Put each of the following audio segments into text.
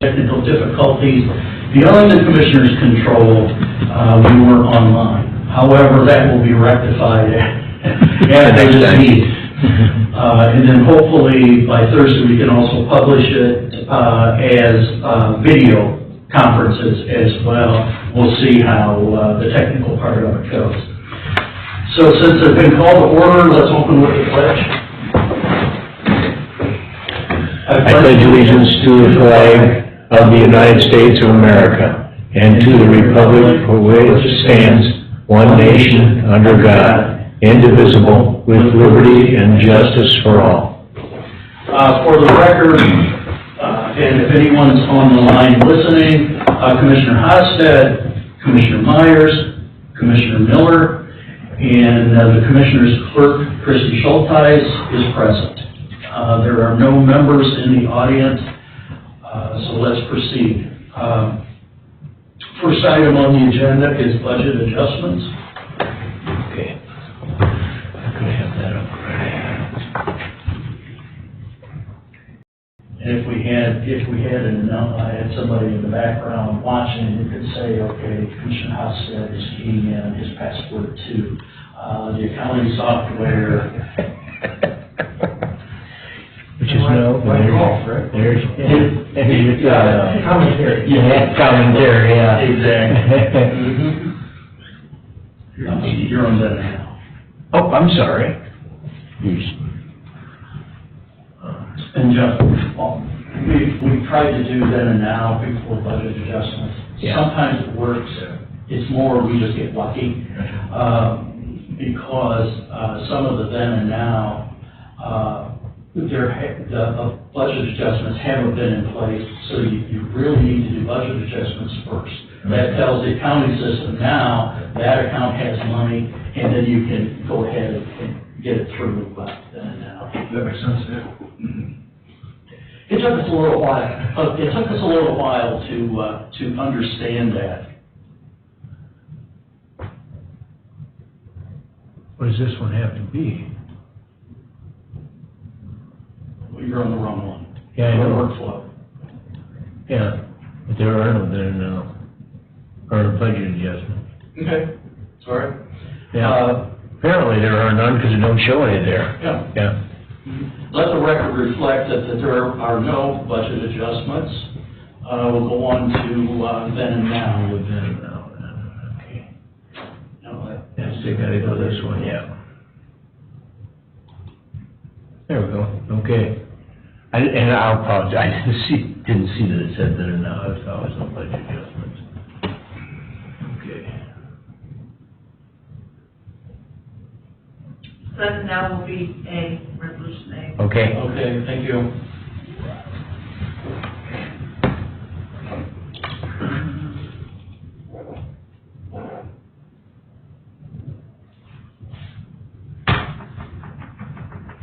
technical difficulties. Beyond the Commissioner's control, we were online. However, that will be rectified after this meeting. And then hopefully by Thursday we can also publish it as video conferences as well. We'll see how the technical part of it goes. So since it's been called to order, let's open with the pledge. I pledge allegiance to the flag of the United States of America and to the republic for which it stands, one nation, under God, indivisible, with liberty and justice for all. For the record, and if anyone's on the line listening, Commissioner Hosted, Commissioner Myers, Commissioner Miller, and the Commissioner's clerk, Christy Schultheis, is present. There are no members in the audience, so let's proceed. First item on the agenda is budget adjustments. Okay. I'm going to have that up right. And if we had had somebody in the background watching, you could say, okay, Commissioner Hosted is keying in his password too. The accounting software. Which is no, there's commentary. Yeah, commentary, yeah. Exactly. You're on that now. Oh, I'm sorry. And just, we tried to do then and now before budget adjustments. Yeah. Sometimes it works. It's more we just get lucky because some of the then and now the budget adjustments haven't been in place, so you really need to do budget adjustments first. That tells the accounting system now that account has money, and then you can go ahead and get it through then and now. That makes sense, yeah. It took us a little while. It took us a little while to understand that. What does this one have to be? You're on the wrong one. Yeah, I know. Workflow. Yeah, but there are no then or budget adjustments. Okay. Sorry. Yeah. Apparently there are none because they don't show any there. Yeah. Yeah. Let the record reflect that there are no budget adjustments. We'll go on to then and now. Then and now. Okay. No, Yes, they gotta go this one, yeah. There we go. Okay. And I apologize. I didn't see that it said there now. I thought it was no budget adjustments. Okay. Then now will be A, resolution A. Okay. Okay, thank you.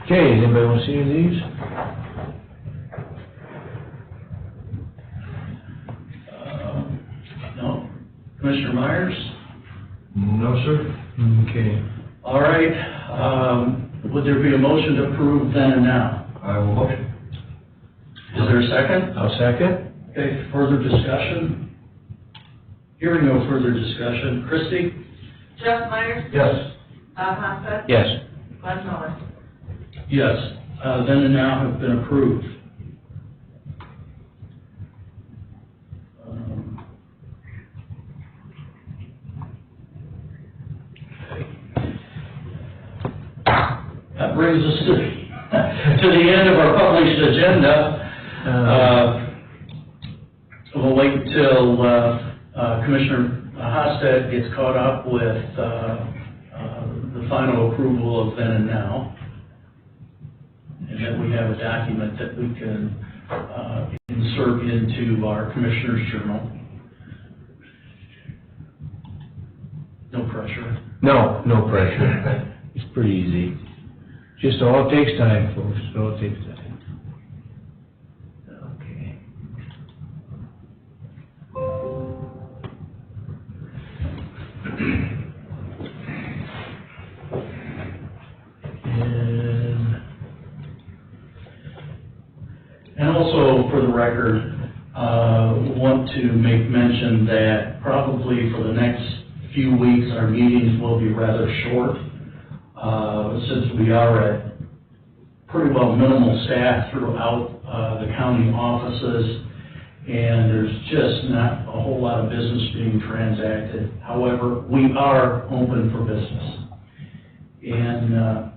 Okay, anybody want to see any of these? No. Commissioner Myers? No, sir. Okay. All right. Would there be a motion to approve then and now? I will motion. Is there a second? I'll second. Okay, further discussion? Hearing no further discussion. Christie? Jeff Myers? Yes. Bob Hoffett? Yes. Glenn Miller? Yes. Then and now have been approved. That brings us to the end of our published agenda. We'll wait until Commissioner Hosted gets caught up with the final approval of then and now. And then we have a document that we can insert into our Commissioner's Journal. No pressure. No pressure. It's pretty easy. Just all it takes time, folks. Just all it takes time. Okay. And also, for the record, want to make mention that probably for the next few weeks, our meetings will be rather short, since we are at pretty well minimal staff throughout the county offices, and there's just not a whole lot of business being transacted. However, we are open for business. And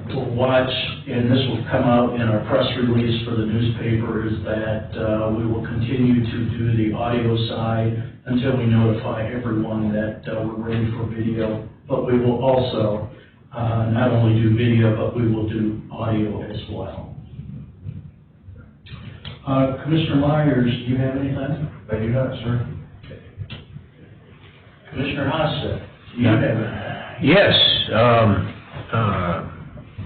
we'll watch, and this will come out in our press release for the newspaper, is that we will continue to do the audio side until we notify everyone that we're ready for video. But we will also not only do video, but we will do audio as well. Commissioner Myers, do you have anything? I do not, sir. Commissioner Hostet, do you have anything? Yes,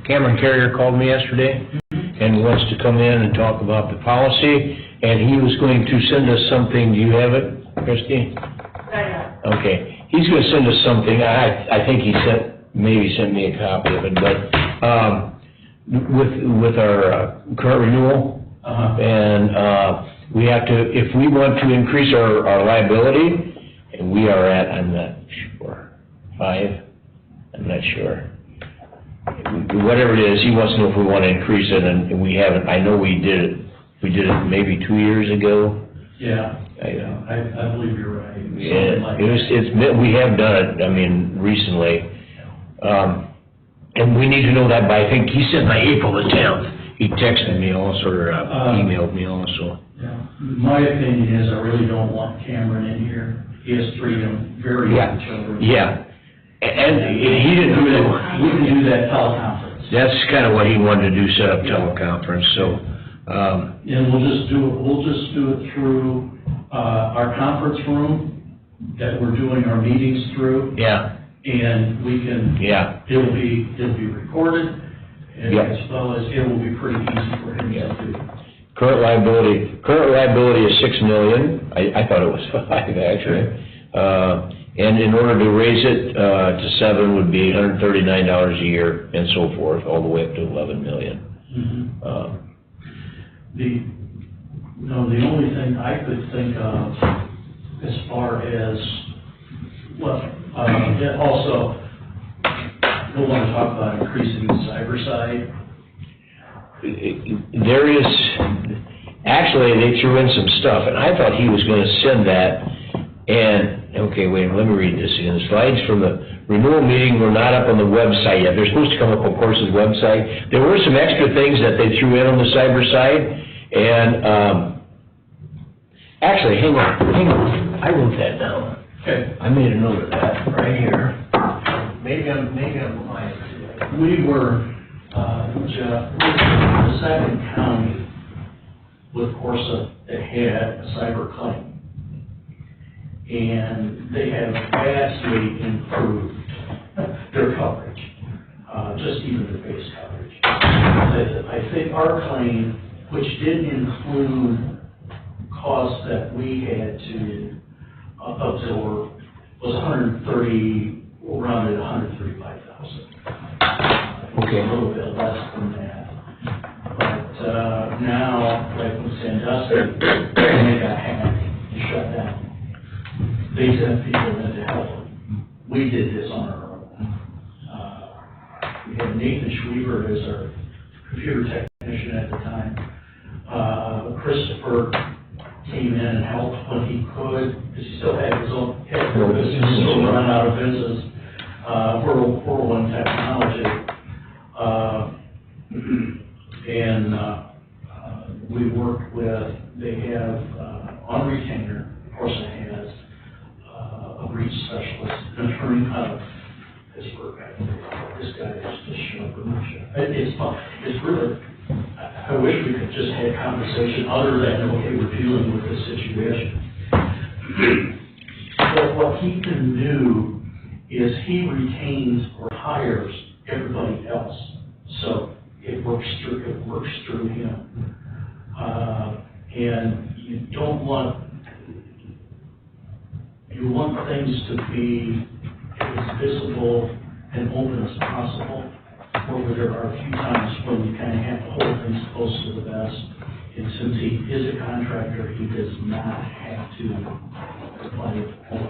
Cameron Carrier called me yesterday and wants to come in and talk about the policy, and he was going to send us something. Do you have it, Christie? Yeah. Okay, he's going to send us something. I think he maybe sent me a copy of it, but with our current renewal, and we have to, if we want to increase our liability, and we are at, I'm not sure, 5, I'm not sure. Whatever it is, he wants to know if we want to increase it, and we haven't. I know we did it maybe 2 years ago. Yeah, I believe you're right. Yeah, we have done it, I mean, recently. And we need to know that by, I think he said by April the 10th. He texted me also, or emailed me also. Yeah. My opinion is I really don't want Cameron in here. He has 3 very young children. Yeah. And he didn't really want. We can do that teleconference. That's kind of what he wanted to do, set up teleconference, so. And we'll just do it through, our conference room that we're doing our meetings through. Yeah. And we can. Yeah. It'll be recorded. And as well as it will be pretty easy for him to do. Current liability is $6 million. I thought it was 5 actually. And in order to raise it to 7 would be $139 a year, and so forth, all the way up to $11 million. Mm-hmm. The only thing I could think of as far as also we'll want to talk about increasing the cyber side. There is, actually, they threw in some stuff, and I thought he was going to send that, and, okay, wait, let me read this again. The slides from the renewal meeting were not up on the website yet. They're supposed to come up on Corsa's website. There were some extra things that they threw in on the cyber side, and, actually, hang on. I wrote that down. Okay. I made a note of that right here. Maybe I'm lying. We were, Jeff, the second county with Corsa that had a cyber claim. And they have vastly improved their coverage, just even the base coverage. I think our claim, which did include costs that we had to absorb, was rounded $135,000. Okay. A little bit less than that. But now, like with Sandusky, when they got hacked and shut down, they sent people in to help them. We did this on our own. We had Nathan Schweber as our computer technician at the time. Christopher came in and helped when he could, because he still had his own business, still run out of business. Whirlwind Technology. And we worked with, they have on retainer, of course it has a breach specialist, an attorney out of Pittsburgh. This guy is just sharp. It's fun. It's really, I wish we could just have conversation other than, okay, we're dealing with this situation. But what he can do is he retains or hires everybody else. So it works through him. And you want things to be as visible and open as possible. However, there are a few times when you kind of have to hold things close to the vest. And since he is a contractor, he does not have to apply it for.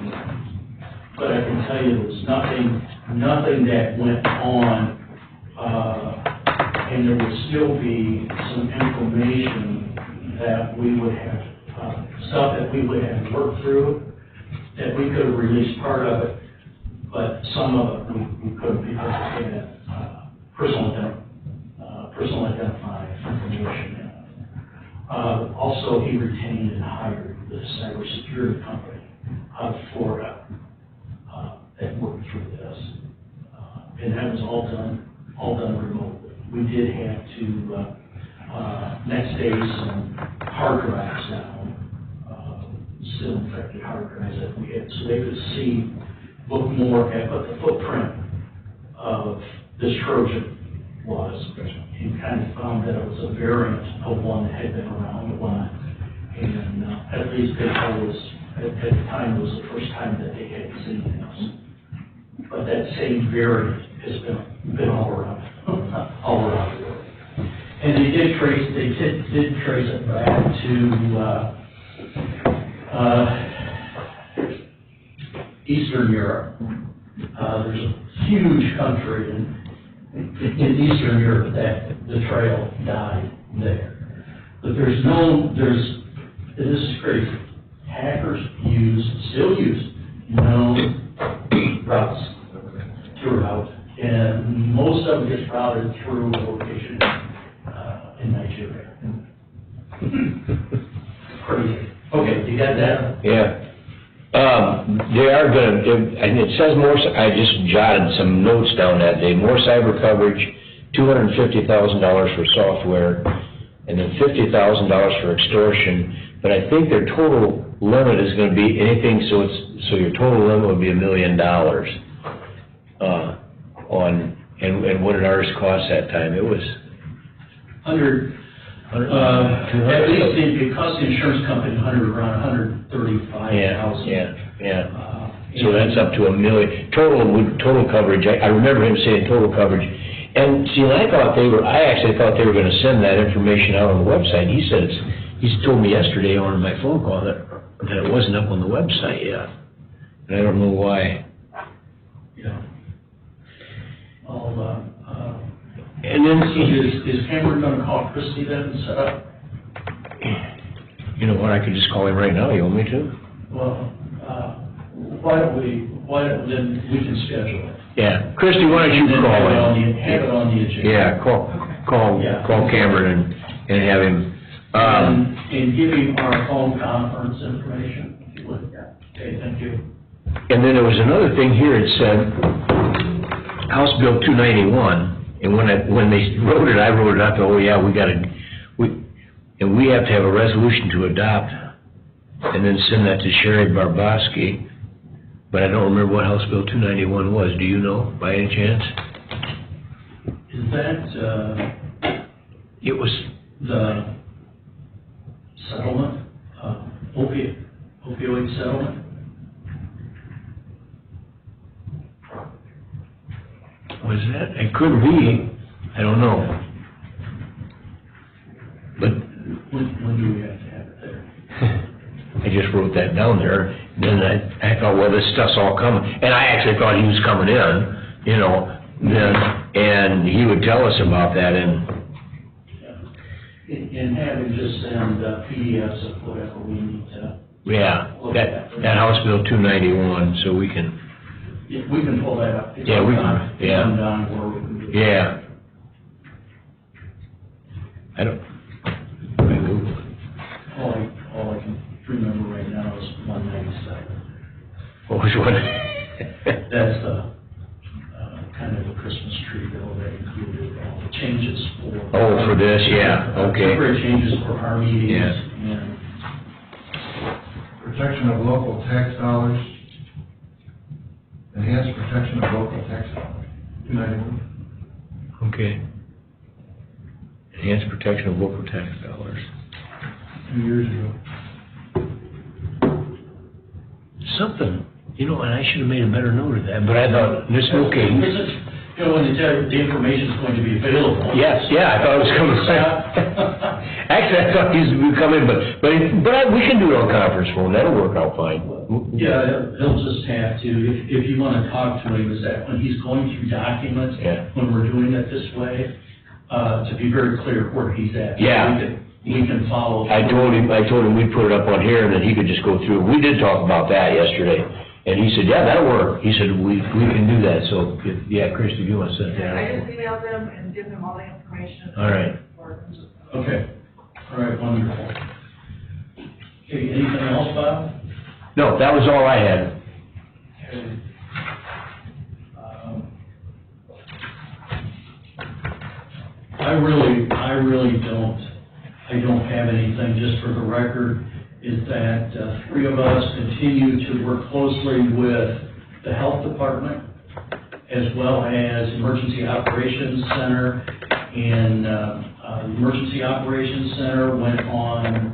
But I can tell you, there's nothing that went on, and there would still be some information that we would have, stuff that we would have worked through, that we could have released part of it, but some of it we couldn't because it had personal identifying information. Also, he retained and hired the cybersecurity company out of Florida that worked through this. And that was all done remotely. We did have to next day some hard drives down, still infected hard drives that we had, so they could look more at what the footprint of this Trojan was. And kind of found that it was a variant of one that had been around a lot. And at least they told us at the time it was the first time that they had seen this. But that same variant has been all around the world. And they did trace it back to Eastern Europe. There's a huge country in Eastern Europe that the trail died there. But this is crazy. Hackers still use known routes throughout, and most of it gets routed through a location in Nigeria. Crazy. Okay, you got that? Yeah. They are going to, and it says more, I just jotted some notes down that day, more cyber coverage, $250,000 for software, and then $50,000 for extortion, but I think their total limit is going to be anything, so your total limit would be $1 million and what did ours cost that time? It was at least it cost the insurance company around $135,000. Yeah. So that's up to $1 million total coverage. I remember him saying total coverage, and see, I actually thought they were going to send that information out on the website. He told me yesterday on my phone call that it wasn't up on the website yet, and I don't know why. Yeah. And then is Cameron going to call Christie then and set up? You know what? I could just call him right now. You want me to? Well, why don't then we can schedule it. Yeah, Christie, why don't you call him? Have it on the agenda. Yeah, call Cameron and have him. And give him our phone conference information, if you would. Okay, thank you. And then there was another thing here. It said House Bill 291. And when they wrote it, I wrote it up. Oh yeah, we have to have a resolution to adopt, and then send that to Sherry Barboski. But I don't remember what House Bill 291 was. Do you know, by any chance? Is that It was the settlement, opioid settlement? Was that? It could be. I don't know. But When do we have to have it there? I just wrote that down there. Then I thought, well, this stuff's all coming. And I actually thought he was coming in, and he would tell us about that. And have him just send PDFs of whatever we need to. Yeah, that House Bill 291, so we can. Yeah, we can pull that up. Yeah, we can. Yeah. Come down where we can do it. Yeah. I don't. All I can remember right now is 197. What was what? That's the kind of a Christmas tree bill that included all the changes for. Oh, for this, yeah, okay. Temporary changes for our meetings. Yeah. And Protection of local tax dollars. Enhanced protection of local tax dollars. 291. Okay. Enhanced protection of local tax dollars. 2 years ago. Something, and I should have made a better note of that, but I thought, this is okay. When they tell you the information is going to be available. Yes, yeah, I thought it was coming. Actually, I thought he was coming, but we can do it on conference phone, that'll work out fine. Yeah, he'll just have to, if you want to talk to him, is that when he's going through documents, Yeah. when we're doing it this way, to be very clear where he's at. Yeah. We can follow. I told him we'd put it up on here and then he could just go through. We did talk about that yesterday. And he said, yeah, that'll work. He said, we can do that. So, yeah, Chris, if you want to sit down. I just emailed them and give them all the information. All right. Okay, all right, wonderful. Okay, anything else, Bob? No, that was all I had. Okay. I really don't have anything, just for the record, is that three of us continue to work closely with the health department as well as Emergency Operations Center. And the Emergency Operations Center went on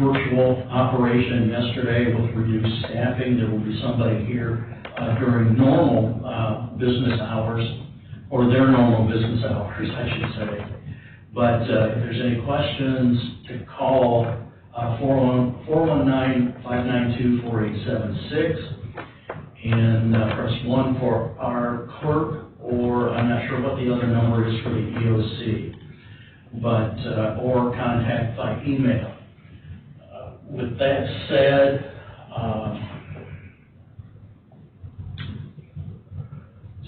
virtual operation yesterday with reduced staffing. There will be somebody here during normal business hours, or their normal business hours, I should say. But if there's any questions, to call 419-592-4876, and press 1 for our clerk, or I'm not sure what the other number is for the EOC, but or contact by email. With that said,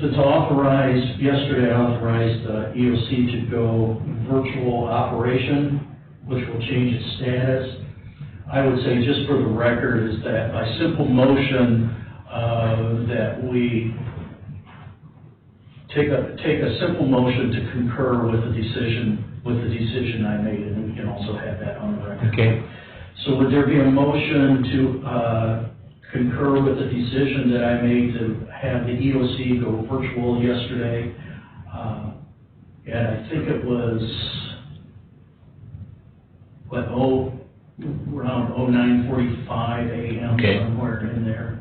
since yesterday I authorized EOC to go virtual operation, which will change its status, I would say, just for the record, is that by simple motion, that we take a simple motion to concur with the decision I made, and we can also have that on the record. Okay. So would there be a motion to concur with the decision that I made to have the EOC go virtual yesterday? And I think it was, around 09:45 a.m., Okay. somewhere in there.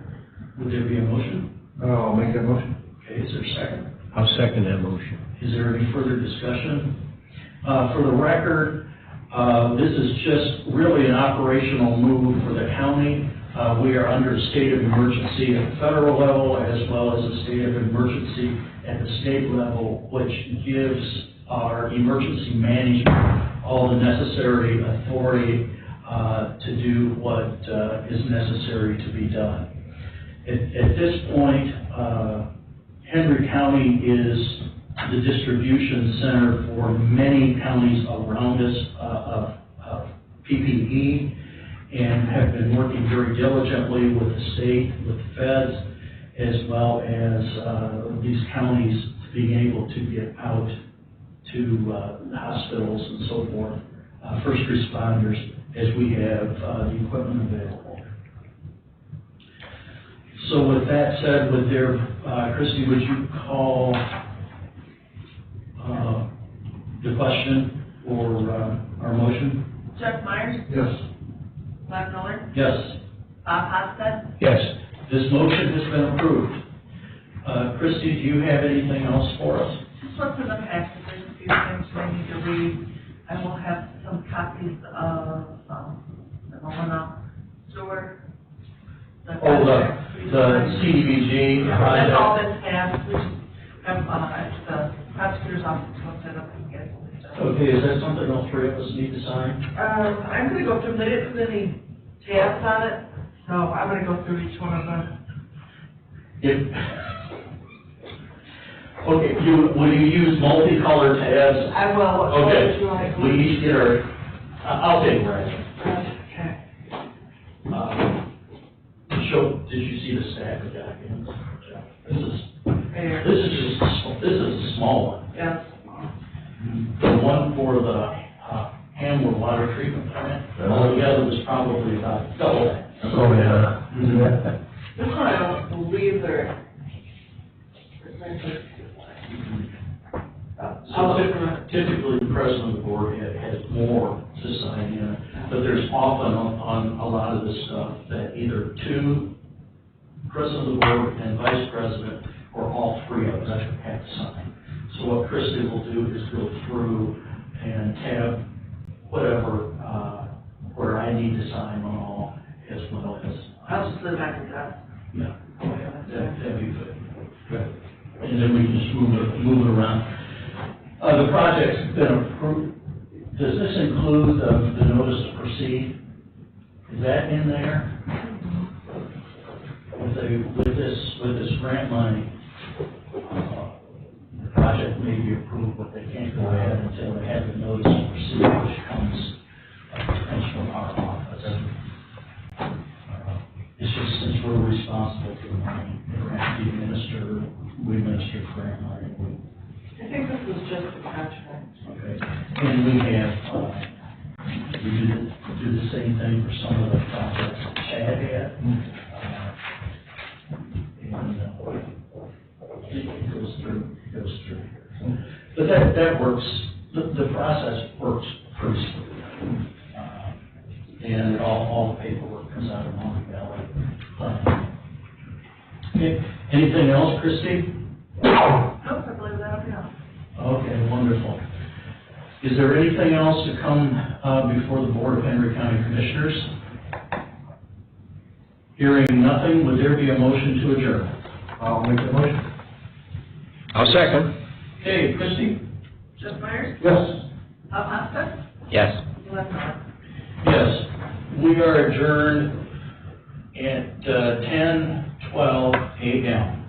Would there be a motion? I'll make that motion. Okay, is there a second? I'll second that motion. Is there any further discussion? For the record, this is just really an operational move for the county. We are under a state of emergency at the federal level as well as a state of emergency at the state level, which gives our emergency management all the necessary authority to do what is necessary to be done. At this point, Henry County is the distribution center for many counties around us of PPE, and have been working very diligently with the state, with the feds, as well as these counties being able to get out to hospitals and so forth, first responders, as we have the equipment available. So with that said, Christie, would you call the question or our motion? Jeff Myers, Yes. Glenn Miller, Yes. Bob Hostead, Yes. This motion has been approved. Christie, do you have anything else for us? just what's in the packet, there's a few things I need to read. I will have some copies of, the Mona Stewart. The CDBG. That's all been passed, we just have, the prosecutor's office looked it up and get it. Okay, is that something all three of us need to sign? I'm gonna go through, they didn't put any tabs on it, so I'm gonna go through each one of them. Okay, will you use multicolored tabs? I will, what colors you want Okay, to? we each get our, I'll take red. Okay. Did you see the stack of documents? There. This is a small one. Yes. The one for the Hamler water treatment plant, altogether was probably about double that. Oh, yeah. This one I don't believe they're. Typically, the president of the board has more to sign in, but there's often on a lot of this stuff that either two, president of the board and vice president, or all three of us have to sign. So what Christie will do is go through and have whatever, where I need to sign on all, as well as. I'll just live back to that. Yeah, that'd be good. Good. And then we can just move it around. The project's been approved. Does this include the notice to proceed? Is that in there? With this grant money, the project may be approved, but they can't go ahead until they have the notice to proceed, which comes from our office. It's just since we're responsible for the money, we administer grant money. I think this was just a contract. Okay, and we have, we do the same thing for some of the projects that Chad had. And it goes through here. But that works, the process works pretty smoothly. And all the paperwork comes out of Monty Valley. Okay, anything else, Christie? Nope, I believe that'll be all. Okay, wonderful. Is there anything else to come before the Board of Henry County Commissioners? Hearing nothing, would there be a motion to adjourn? I'll make the motion. I'll second. Okay, Christie? Jeff Myers? Yes. Bob Hosta? Yes. Les Norris? Yes. We are adjourned at 10:12 a.m.